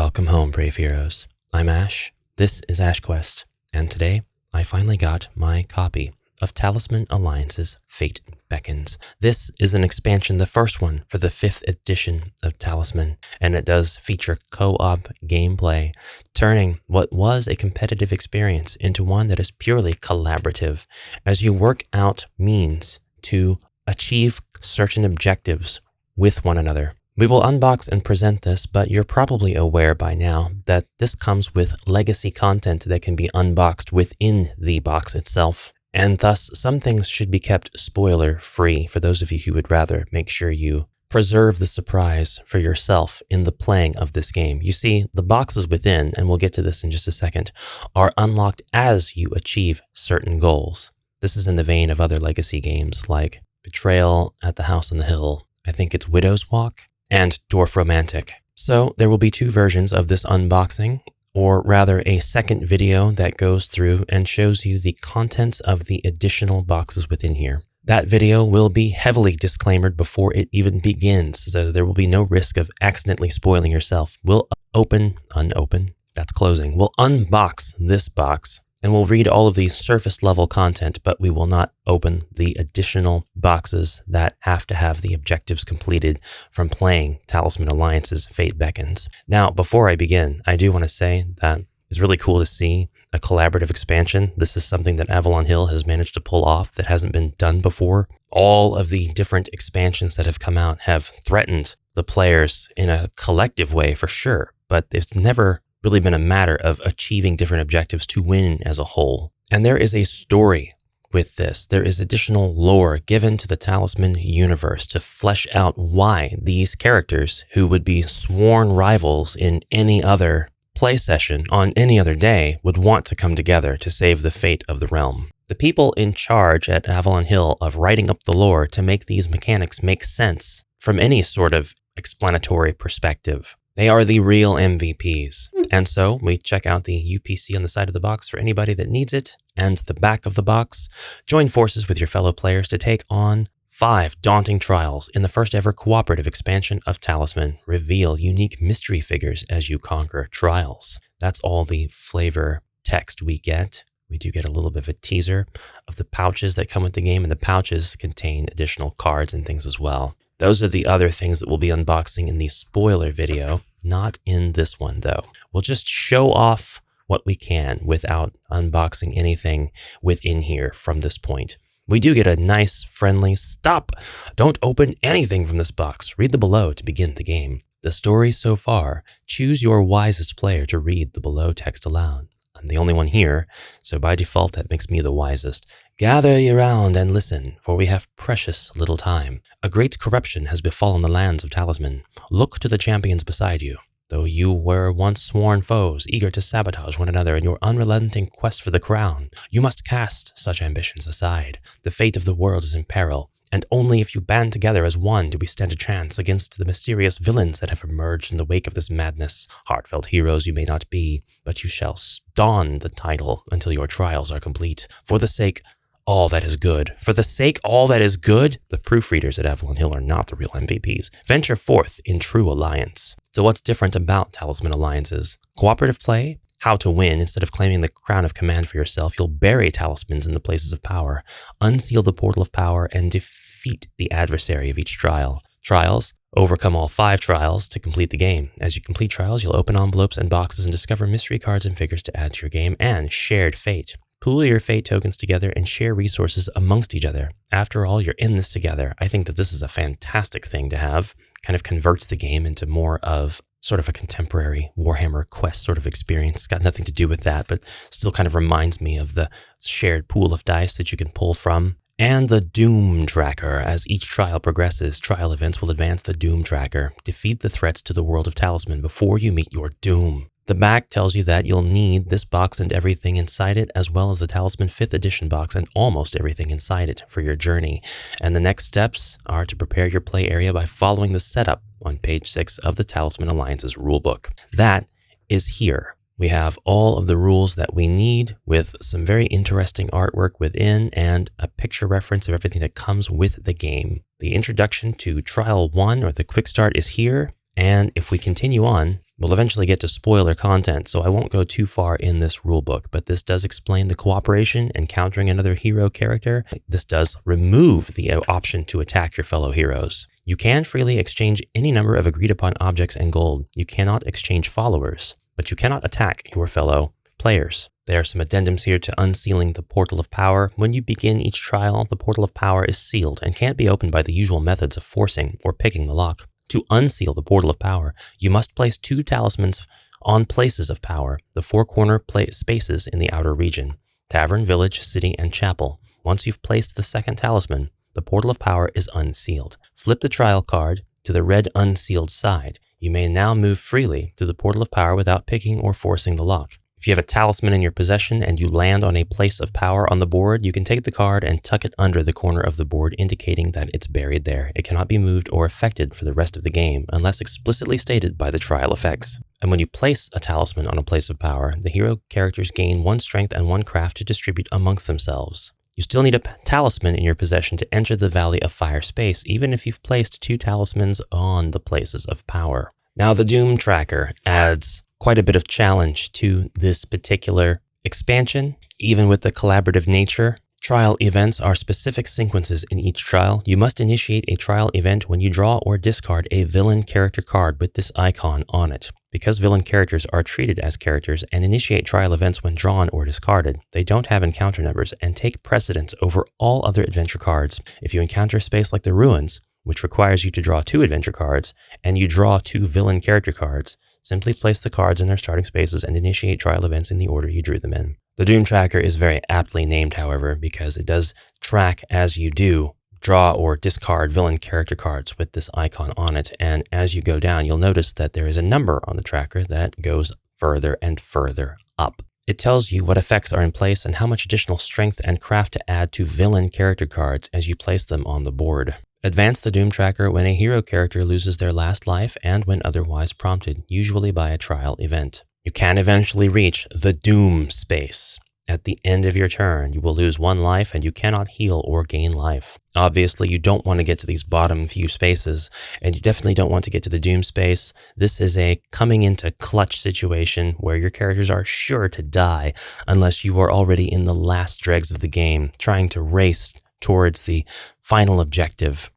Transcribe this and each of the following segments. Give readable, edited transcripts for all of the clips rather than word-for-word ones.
Welcome home, brave heroes. I'm Ash, this is AshQuest, and today I finally got my copy of Talisman Alliance's Fate Beckons. This is an expansion, the first one for the 5th edition of Talisman, and it does feature co-op gameplay, turning what was a competitive experience into one that is purely collaborative as you work out means to achieve certain objectives with one another. We will unbox and present this, but you're probably aware by now that this comes with legacy content that can be unboxed within the box itself, and thus some things should be kept spoiler-free for those of you who would rather make sure you preserve the surprise for yourself in the playing of this game. You see, the boxes within, and we'll get to this in just a second, are unlocked as you achieve certain goals. This is in the vein of other legacy games like Betrayal at the House on the Hill, I think it's Widow's Walk, and Dwarf Romantic. So there will be 2 versions of this unboxing, or rather a second video that goes through and shows you the contents of the additional boxes within here. That video will be heavily disclaimered before it even begins, so there will be no risk of accidentally spoiling yourself. We'll that's closing. We'll unbox this box, and we'll read all of the surface level content, but we will not open the additional boxes that have to have the objectives completed from playing Talisman Alliance's Fate Beckons. Now, before I begin, I do want to say that it's really cool to see a collaborative expansion. This is something that Avalon Hill has managed to pull off that hasn't been done before. All of the different expansions that have come out have threatened the players in a collective way for sure, but it's never really been a matter of achieving different objectives to win as a whole. And there is a story with this. There is additional lore given to the Talisman universe to flesh out why these characters, who would be sworn rivals in any other play session on any other day, would want to come together to save the fate of the realm. The people in charge at Avalon Hill of writing up the lore to make these mechanics make sense from any sort of explanatory perspective. They are the real MVPs. And so we check out the UPC on the side of the box for anybody that needs it, and the back of the box. Join forces with your fellow players to take on 5 daunting trials in the first ever cooperative expansion of Talisman. Reveal unique mystery figures as you conquer trials. That's all the flavor text we get. We do get a little bit of a teaser of the pouches that come with the game, and the pouches contain additional cards and things as well. Those are the other things that we'll be unboxing in the spoiler video, not in this one though. We'll just show off what we can without unboxing anything within here from this point. We do get a nice, friendly, stop! Don't open anything from this box. Read the below to begin the game. The story so far. Choose your wisest player to read the below text aloud. I'm the only one here, so by default that makes me the wisest. Gather ye round and listen, for we have precious little time. A great corruption has befallen the lands of Talisman. Look to the champions beside you. Though you were once sworn foes, eager to sabotage one another in your unrelenting quest for the crown, you must cast such ambitions aside. The fate of the world is in peril, and only if you band together as one do we stand a chance against the mysterious villains that have emerged in the wake of this madness. Heartfelt heroes you may not be, but you shall don the title until your trials are complete. For the sake all that is good. For the sake all that is good, the proofreaders at Avalon Hill are not the real MVPs. Venture forth in true alliance. So what's different about Talisman Alliances? Cooperative play? How to win. Instead of claiming the crown of command for yourself, you'll bury talismans in the places of power, unseal the portal of power, and defeat the adversary of each trial. Trials? Overcome all 5 trials to complete the game. As you complete trials, you'll open envelopes and boxes and discover mystery cards and figures to add to your game, and shared fate. Pool your fate tokens together and share resources amongst each other. After all, you're in this together. I think that this is a fantastic thing to have. Kind of converts the game into more of sort of a contemporary Warhammer Quest sort of experience. It's got nothing to do with that, but still kind of reminds me of the shared pool of dice that you can pull from. And the Doom Tracker. As each trial progresses, trial events will advance the Doom Tracker. Defeat the threats to the world of Talisman before you meet your doom. The back tells you that you'll need this box and everything inside it, as well as the Talisman 5th edition box and almost everything inside it for your journey. And the next steps are to prepare your play area by following the setup on page 6 of the Talisman Alliance's rulebook. That is here. We have all of the rules that we need with some very interesting artwork within and a picture reference of everything that comes with the game. The introduction to Trial 1 or the Quick Start is here. And if we continue on, We'll eventually get to spoiler content, so I won't go too far in this rulebook, but this does explain the cooperation and countering another hero character. This does remove the option to attack your fellow heroes. You can freely exchange any number of agreed upon objects and gold. You cannot exchange followers, but you cannot attack your fellow players. There are some addendums here to unsealing the Portal of Power. When you begin each trial, the Portal of Power is sealed and can't be opened by the usual methods of forcing or picking the lock. To unseal the Portal of Power, you must place 2 talismans on places of power, the 4 corner spaces in the outer region: tavern, village, city, and chapel. Once you've placed the second talisman, the Portal of Power is unsealed. Flip the trial card to the red unsealed side. You may now move freely to the Portal of Power without picking or forcing the lock. If you have a talisman in your possession and you land on a place of power on the board, you can take the card and tuck it under the corner of the board, indicating that it's buried there. It cannot be moved or affected for the rest of the game, unless explicitly stated by the trial effects. And when you place a talisman on a place of power, the hero characters gain 1 strength and 1 craft to distribute amongst themselves. You still need a talisman in your possession to enter the Valley of Fire space, even if you've placed 2 talismans on the places of power. Now, the Doom Tracker adds quite a bit of challenge to this particular expansion. Even with the collaborative nature, trial events are specific sequences in each trial. You must initiate a trial event when you draw or discard a villain character card with this icon on it. Because villain characters are treated as characters and initiate trial events when drawn or discarded, they don't have encounter numbers and take precedence over all other adventure cards. If you encounter a space like the Ruins, which requires you to draw 2 adventure cards, and you draw 2 villain character cards, simply place the cards in their starting spaces and initiate trial events in the order you drew them in. The Doom Tracker is very aptly named, however, because it does track as you do draw or discard villain character cards with this icon on it, and as you go down, you'll notice that there is a number on the tracker that goes further and further up. It tells you what effects are in place and how much additional strength and craft to add to villain character cards as you place them on the board. Advance the Doom Tracker when a hero character loses their last life and when otherwise prompted, usually by a trial event. You can eventually reach the Doom space. At the end of your turn, you will lose 1 life and you cannot heal or gain life. Obviously, you don't want to get to these bottom few spaces, and you definitely don't want to get to the Doom space. This is a coming into clutch situation where your characters are sure to die unless you are already in the last dregs of the game, trying to race towards the final objective.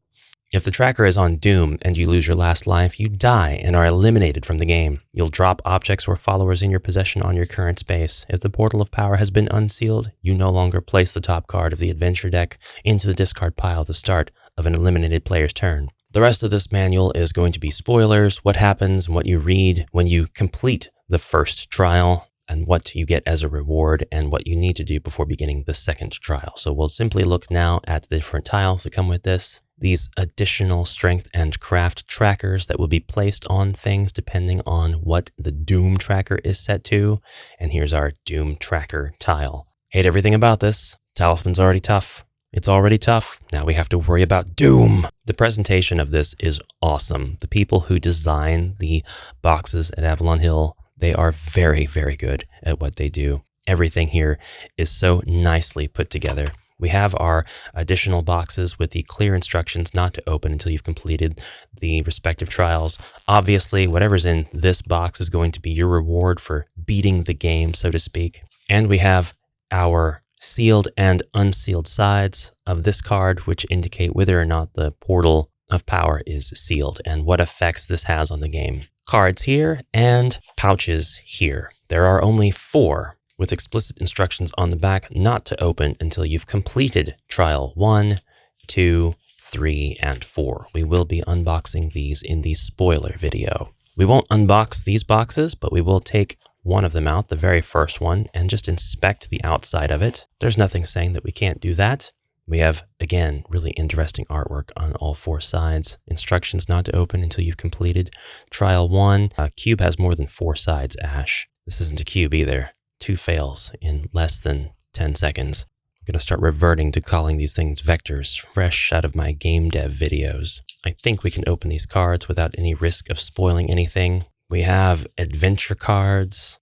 If the tracker is on Doom and you lose your last life, you die and are eliminated from the game. You'll drop objects or followers in your possession on your current space. If the Portal of Power has been unsealed, you no longer place the top card of the adventure deck into the discard pile at the start of an eliminated player's turn. The rest of this manual is going to be spoilers, what happens and what you read when you complete the first trial, and what you get as a reward, and what you need to do before beginning the second trial. So we'll simply look now at the different tiles that come with this. These additional strength and craft trackers that will be placed on things depending on what the Doom Tracker is set to. And here's our Doom Tracker tile. Hate everything about this. Talisman's already tough. It's already tough. Now we have to worry about Doom. The presentation of this is awesome. The people who design the boxes at Avalon Hill, they are very, very good at what they do. Everything here is so nicely put together. We have our additional boxes with the clear instructions not to open until you've completed the respective trials. Obviously, whatever's in this box is going to be your reward for beating the game, so to speak. And we have our sealed and unsealed sides of this card, which indicate whether or not the Portal of Power is sealed and what effects this has on the game. Cards here and pouches here. There are only 4, with explicit instructions on the back not to open until you've completed trial 1, 2, 3, and 4. We will be unboxing these in the spoiler video. We won't unbox these boxes, but we will take one of them out, the very first one, and just inspect the outside of it. There's nothing saying that we can't do that. We have, again, really interesting artwork on all 4 sides. Instructions not to open until you've completed trial 1. Cube has more than 4 sides, Ash. This isn't a cube either. 2 fails in less than 10 seconds. I'm going to start reverting to calling these things vectors, fresh out of my game dev videos. I think we can open these cards without any risk of spoiling anything. We have adventure cards,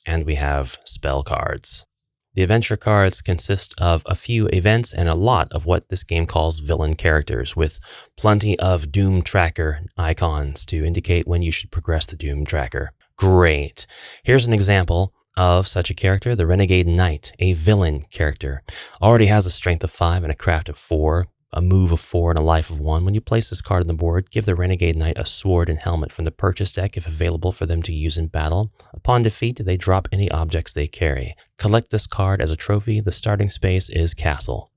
and we have spell cards. The adventure cards consist of a few events and a lot of what this game calls villain characters, with plenty of Doom Tracker icons to indicate when you should progress the Doom Tracker. Great. Here's an example of such a character, the Renegade Knight, a villain character. Already has a strength of 5 and a craft of 4, a move of 4 and a life of 1. When you place this card on the board, give the Renegade Knight a sword and helmet from the purchase deck if available for them to use in battle. Upon defeat, they drop any objects they carry. Collect this card as a trophy. The starting space is Castle.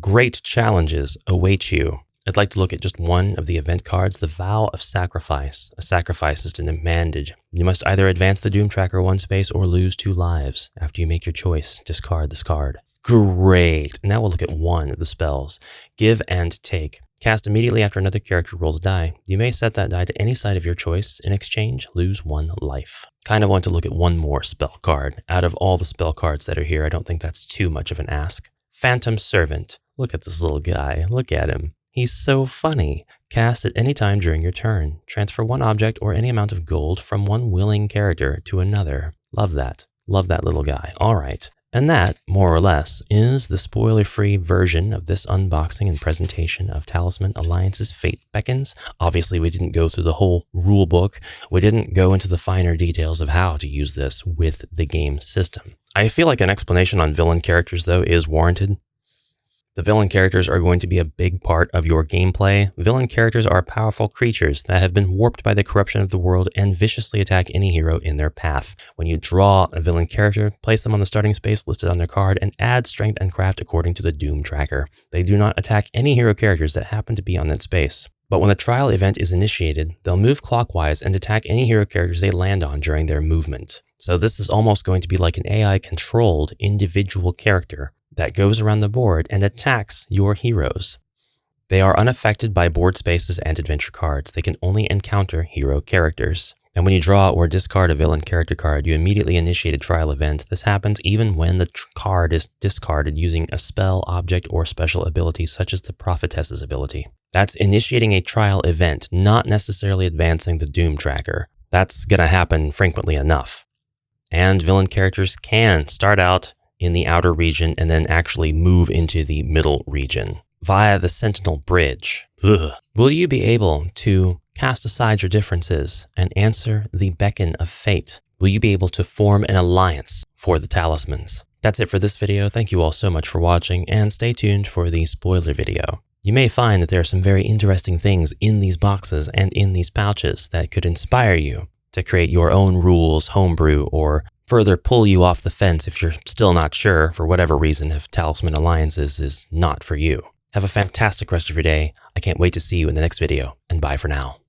Great challenges await you. I'd like to look at just one of the event cards, the Vow of Sacrifice. A sacrifice is demanded. You must either advance the Doom Tracker 1 space or lose 2 lives. After you make your choice, discard this card. Great. Now we'll look at one of the spells. Give and Take. Cast immediately after another character rolls a die. You may set that die to any side of your choice. In exchange, lose 1 life. Kind of want to look at one more spell card. Out of all the spell cards that are here, I don't think that's too much of an ask. Phantom Servant. Look at this little guy. Look at him. He's so funny. Cast at any time during your turn. Transfer 1 object or any amount of gold from one willing character to another. Love that. Love that little guy. All right. And that, more or less, is the spoiler-free version of this unboxing and presentation of Talisman Alliance's Fate Beckons. Obviously, we didn't go through the whole rule book. We didn't go into the finer details of how to use this with the game system. I feel like an explanation on villain characters, though, is warranted. The villain characters are going to be a big part of your gameplay. Villain characters are powerful creatures that have been warped by the corruption of the world and viciously attack any hero in their path. When you draw a villain character, place them on the starting space listed on their card and add strength and craft according to the Doom Tracker. They do not attack any hero characters that happen to be on that space. But when the trial event is initiated, they'll move clockwise and attack any hero characters they land on during their movement. So this is almost going to be like an AI-controlled individual character that goes around the board and attacks your heroes. They are unaffected by board spaces and adventure cards. They can only encounter hero characters. And when you draw or discard a villain character card, you immediately initiate a trial event. This happens even when the card is discarded using a spell, object, or special ability, such as the Prophetess's ability. That's initiating a trial event, not necessarily advancing the Doom Tracker. That's going to happen frequently enough. And villain characters can start out in the outer region and then actually move into the middle region via the Sentinel Bridge. Ugh. Will you be able to cast aside your differences and answer the beckon of fate? Will you be able to form an alliance for the talismans? That's it for this video. Thank you all so much for watching, and stay tuned for the spoiler video. You may find that there are some very interesting things in these boxes and in these pouches that could inspire you to create your own rules, homebrew, or further pull you off the fence if you're still not sure, for whatever reason, if Talisman Alliances is not for you. Have a fantastic rest of your day. I can't wait to see you in the next video, and bye for now.